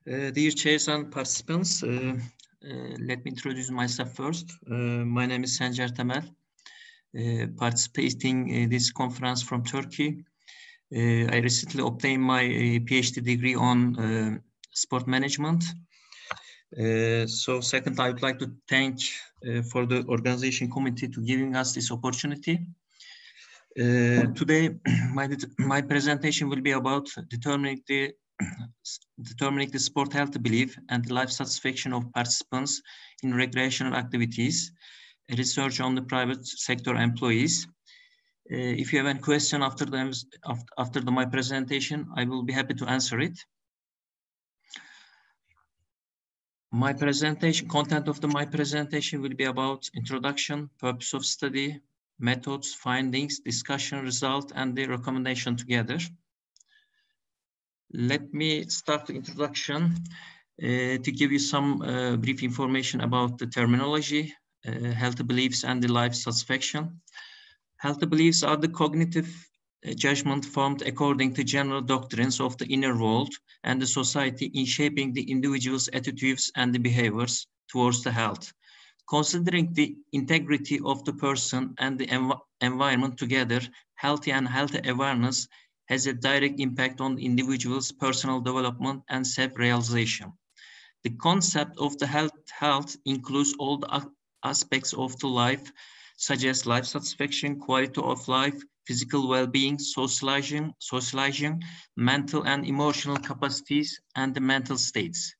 Dear chairs and participants, let me introduce myself first. My name is Sencer Temel, participating in this conference from Turkey. I recently obtained my PhD degree on sport management. So second, I would like to thank for the organization committee to giving us this opportunity. Today, my presentation will be about determining the sport health belief and the life satisfaction of participants in recreational activities, research on the private sector employees. If you have any question after my presentation, I will be happy to answer it. Content of my presentation will be about introduction, purpose of study, methods, findings, discussion, result, and the recommendation together. Let me start the introduction to give you some brief information about the terminology, health beliefs, and the life satisfaction. Health beliefs are the cognitive judgment formed according to general doctrines of the inner world and the society in shaping the individual's attitudes and the behaviors towards the health. Considering the integrity of the person and the environment together, healthy and healthy awareness has a direct impact on the individual's personal development and self-realization. The concept of the health includes all the aspects of the life, such as life satisfaction, quality of life, physical well-being, socializing, mental and emotional capacities, and the mental states.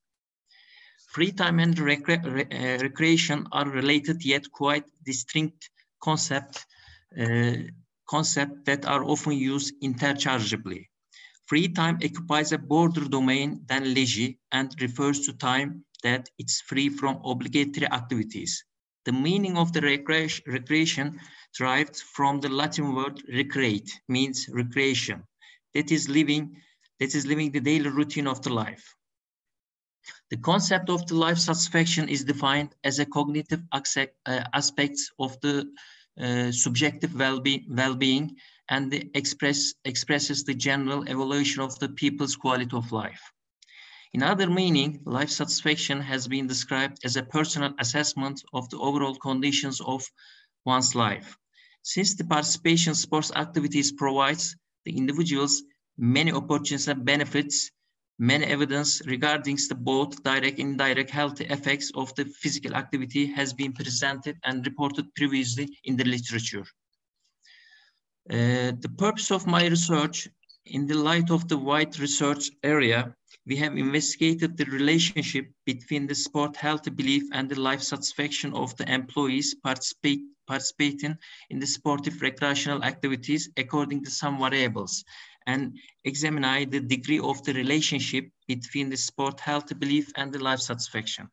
Free time and recreation are related yet quite distinct concepts that are often used interchangeably. Free time occupies a broader domain than leisure and refers to time that it's free from obligatory activities. The meaning of the recreation derived from the Latin word recreate, means recreation. That is living the daily routine of the life. The concept of the life satisfaction is defined as a cognitive aspects of the subjective well-being and expresses the general evaluation of the people's quality of life. In other meaning, life satisfaction has been described as a personal assessment of the overall conditions of one's life. Since the participation in sports activities provides the individuals many opportunities and benefits, many evidence regarding the both direct and indirect health effects of the physical activity has been presented and reported previously in the literature. The purpose of my research, in the light of the wide research area, we have investigated the relationship between the sport health belief and the life satisfaction of the employees participating in the sportive recreational activities according to some variables, and examine the degree of the relationship between the sport health belief and the life satisfaction.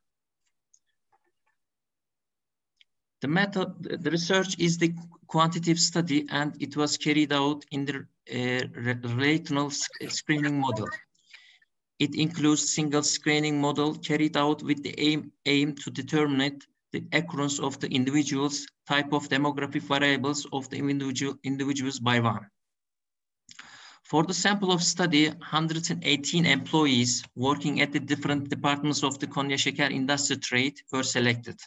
The research is the quantitative study, and it was carried out in the relational screening model. It includes single screening model carried out with the aim to determine the occurrence of the individual's type of demographic variables of the individuals by one. For the sample of study, 118 employees working at the different departments of the Konya Şeker industry trade were selected.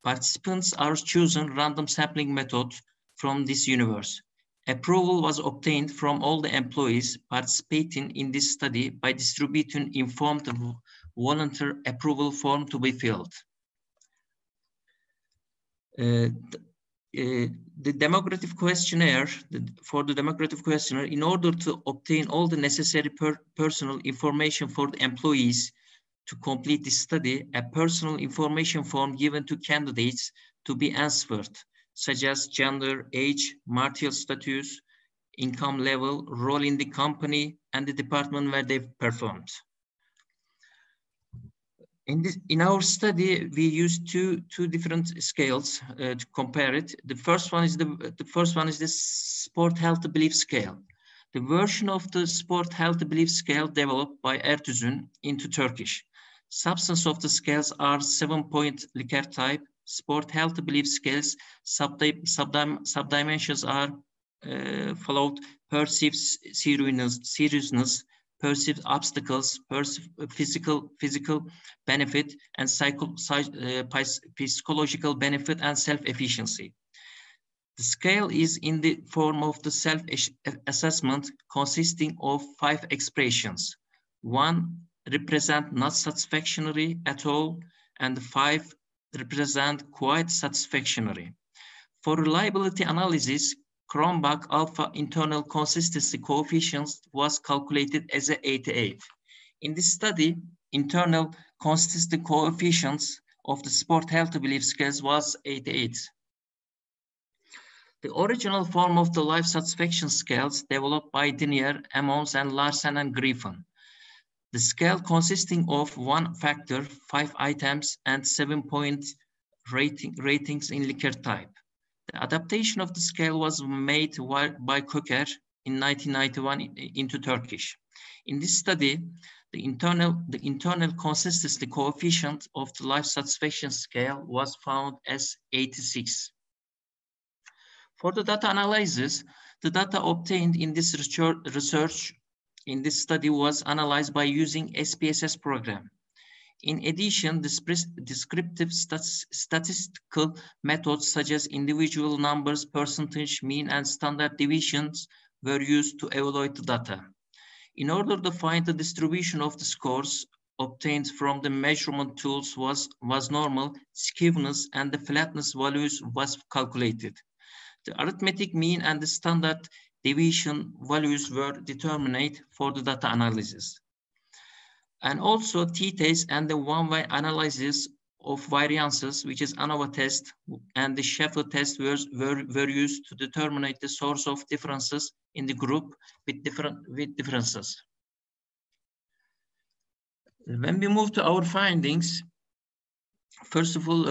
Participants are chosen random sampling method from this universe. Approval was obtained from all the employees participating in this study by distributing informed volunteer approval form to be filled. The demographic questionnaire, in order to obtain all the necessary personal information for the employees to complete this study, a personal information form given to candidates to be answered, such as gender, age, marital status, income level, role in the company, and the department where they performed. In our study, we used two different scales to compare it. The first one is the sport health belief scale. The version of the sport health belief scale developed by Ertüzün into Turkish. Substance of the scales are 7-point Likert type. Sport health belief scales subdimensions are followed: perceived seriousness, perceived obstacles, physical benefit, and psychological benefit and self-efficiency. The scale is in the form of the self-assessment consisting of 5 expressions. 1 represent not satisfactory at all, and 5 represent quite satisfactory. For reliability analysis, Cronbach alpha internal consistency coefficient was calculated as 88. In this study, internal consistency coefficients of the sport health belief scales was 88. The original form of the life satisfaction scales developed by Denier, Emmons, and Larsen and Griffin. The scale consisting of 1 factor, 5 items, and 7-point ratings in Likert type. The adaptation of the scale was made by Seker in 1991 into Turkish. In this study, the internal consistency coefficient of the life satisfaction scale was found as 86. For the data analysis, the data obtained in this research in this study was analyzed by using SPSS program. In addition, descriptive statistical methods such as individual numbers, percentage, mean, and standard deviations were used to evaluate the data. In order to find the distribution of the scores obtained from the measurement tools was normal, skewness, and the flatness values was calculated. The arithmetic mean and the standard deviation values were determined for the data analysis. And also t-test and the OneWay analysis of variances, which is ANOVA test, and the Sheffield test were used to determine the source of differences in the group with differences. When we move to our findings, first of all,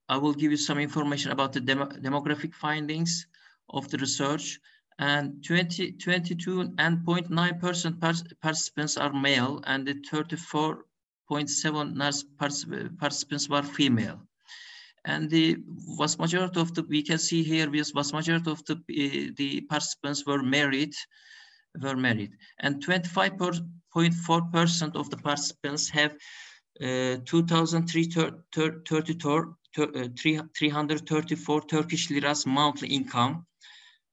I will give you some information about the demographic findings of the research. And 22.9% participants are male, and the 34.7% participants were female. And the vast majority of the, we can see here, vast majority of the participants were married. And 25.4% of the participants have 334 Turkish liras monthly income.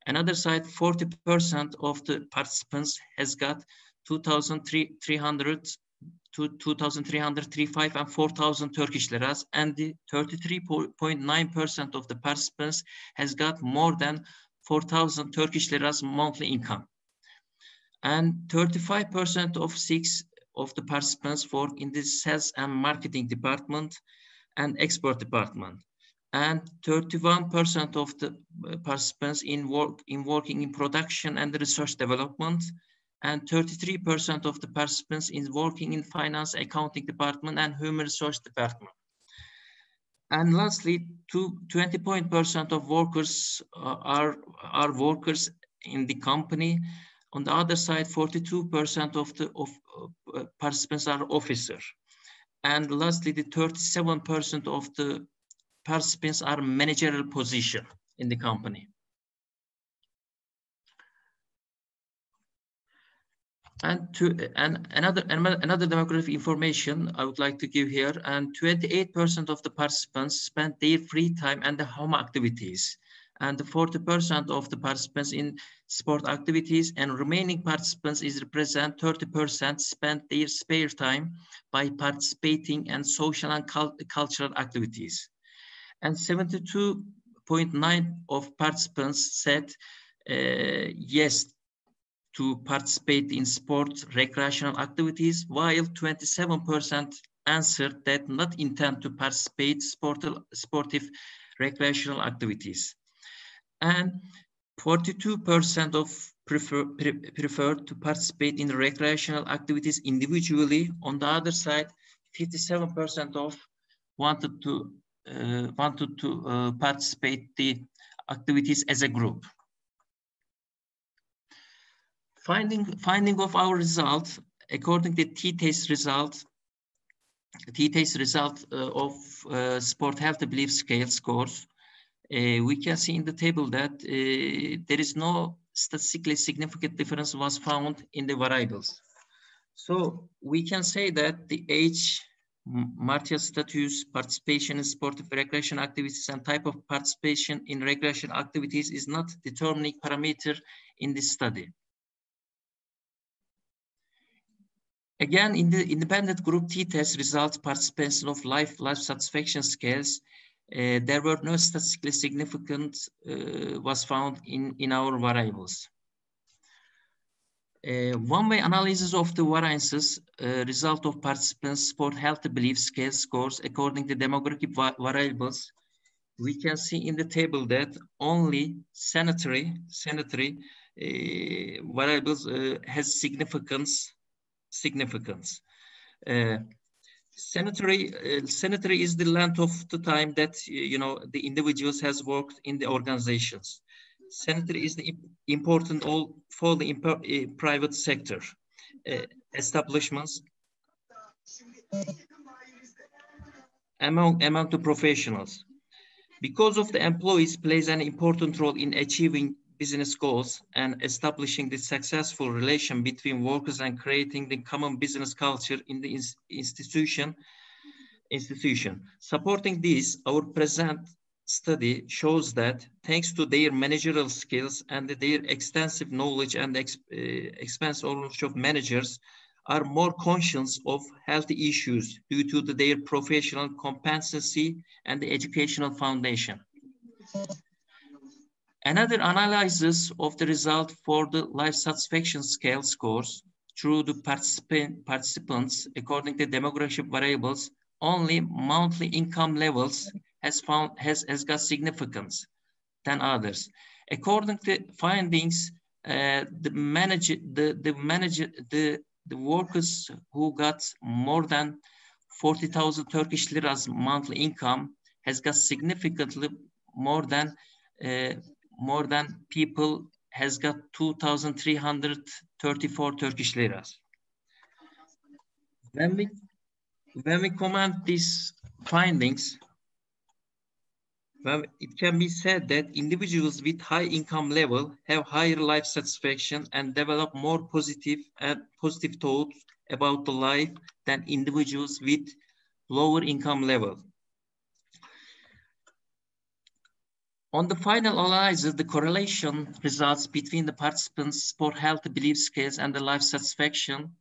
Another side, 40% of the participants has got 2,335 and 4,000 Turkish liras, and the 33.9% of the participants has got more than 4,000 Turkish liras monthly income. And 35% of the participants work in the sales and marketing department and export department. And 31% of the participants working in production and research development, and 33% of the participants working in finance, accounting department, and human resource department. And lastly, 20% of workers are workers in the company. On the other side, 42% of the participants are officers. And lastly, the 37% of the participants are managerial position in the company. And another demographic information I would like to give here, and 28% of the participants spent their free time and the home activities, and 40% of the participants in sport activities, and remaining participants is represent 30% spent their spare time by participating in social and cultural activities. And 72.9% of participants said yes to participate in sport recreational activities, while 27% answered that not intend to participate sportive recreational activities. And 42% of prefer to participate in recreational activities individually. On the other side, 57% of wanted to participate the activities as a group. Finding of our results, according to t-test result of sport health belief scale scores, we can see in the table that there is no statistically significant difference was found in the variables. So we can say that the age, marital status, participation in sportive recreation activities, and type of participation in recreation activities is not determining parameter in this study. Again, in the independent group t-test results participation of life satisfaction scales, there were no statistically significant was found in our variables. One-way analysis of the variances result of participants' sport healthy belief scale scores according to demographic variables. We can see in the table that only sanitary variables has significance. Sanitary is the length of the time that the individuals has worked in the organizations. Sanitary is the important all for the private sector establishments among the professionals. Because of the employees plays an important role in achieving business goals and establishing the successful relation between workers and creating the common business culture in the institution. Supporting this, our present study shows that thanks to their managerial skills and their extensive knowledge and expense ownership of managers are more conscious of healthy issues due to their professional competency and the educational foundation. Another analysis of the result for the life satisfaction scale scores through the participants according to demographic variables, only monthly income levels has got significance than others. According to findings, the workers who got more than 40,000 Turkish liras monthly income has got significantly more than people has got 2,334 Turkish liras. When we comment these findings, well, it can be said that individuals with high income level have higher life satisfaction and develop more positive thoughts about the life than individuals with lower income level. On the final analysis, the correlation results between the participants' sport health belief scales and the life satisfaction.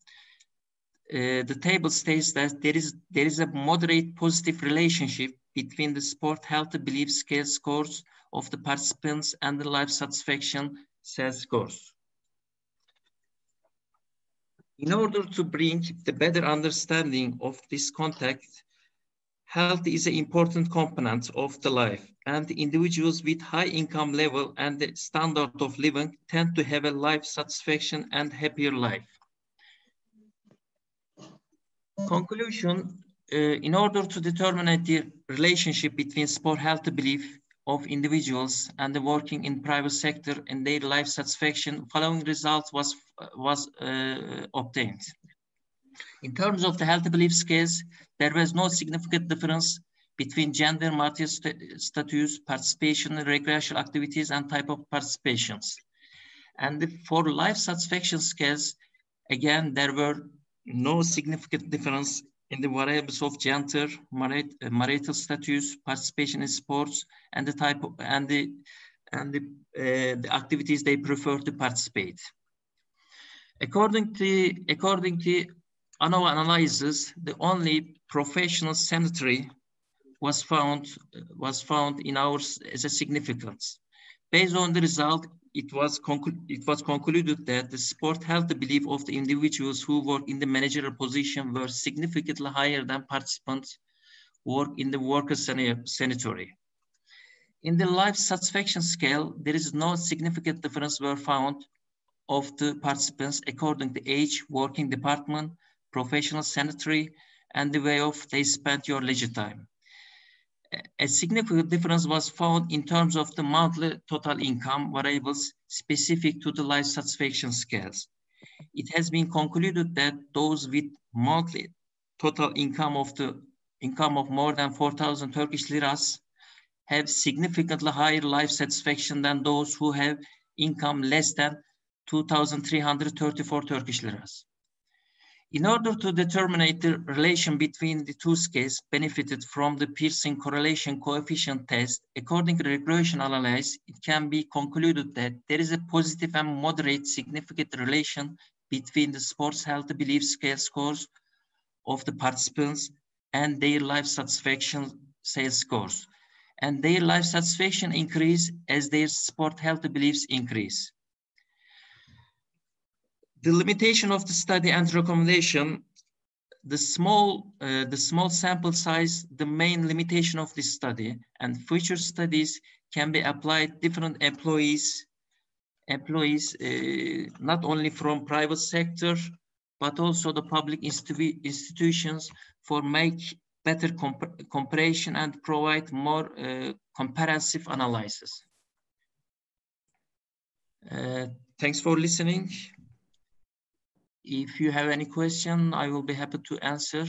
The table states that there is a moderate positive relationship between the sport health belief scale scores of the participants and the life satisfaction scores. In order to bring the better understanding of this context, health is an important component of the life, and the individuals with high income level and the standard of living tend to have a life satisfaction and happier life. Conclusion, in order to determine the relationship between sport health belief of individuals and the working in private sector and their life satisfaction, following results was obtained. In terms of the health belief scales, there was no significant difference between gender, marital status, participation in recreational activities, and type of participations. And for life satisfaction scales, again, there were no significant difference in the variables of gender, marital status, participation in sports, and the type of, and the activities they prefer to participate. According to ANOVA analysis, the only professional sanitary was found in ours as a significance. Based on the result, it was concluded that the sport health belief of the individuals who work in the managerial position were significantly higher than participants who work in the worker sanitary. In the life satisfaction scale, there is no significant difference were found of the participants according to age, working department, professional sanitary, and the way of they spent your leisure time. A significant difference was found in terms of the monthly total income variables specific to the life satisfaction scales. It has been concluded that those with monthly total income of more than 4,000 Turkish liras have significantly higher life satisfaction than those who have income less than 2,334 Turkish liras. In order to determine the relation between the two scales benefited from the Pearson correlation coefficient test, according to the regression analysis, it can be concluded that there is a positive and moderate significant relation between the sports health belief scale scores of the participants and their life satisfaction scale scores. And their life satisfaction increase as their sport health beliefs increase. The limitation of the study and recommendation, the small sample size, the main limitation of this study, and future studies can be applied different employees, not only from private sector, but also the public institutions for make better comparison and provide more comprehensive analysis. Thanks for listening. If you have any question, I will be happy to answer.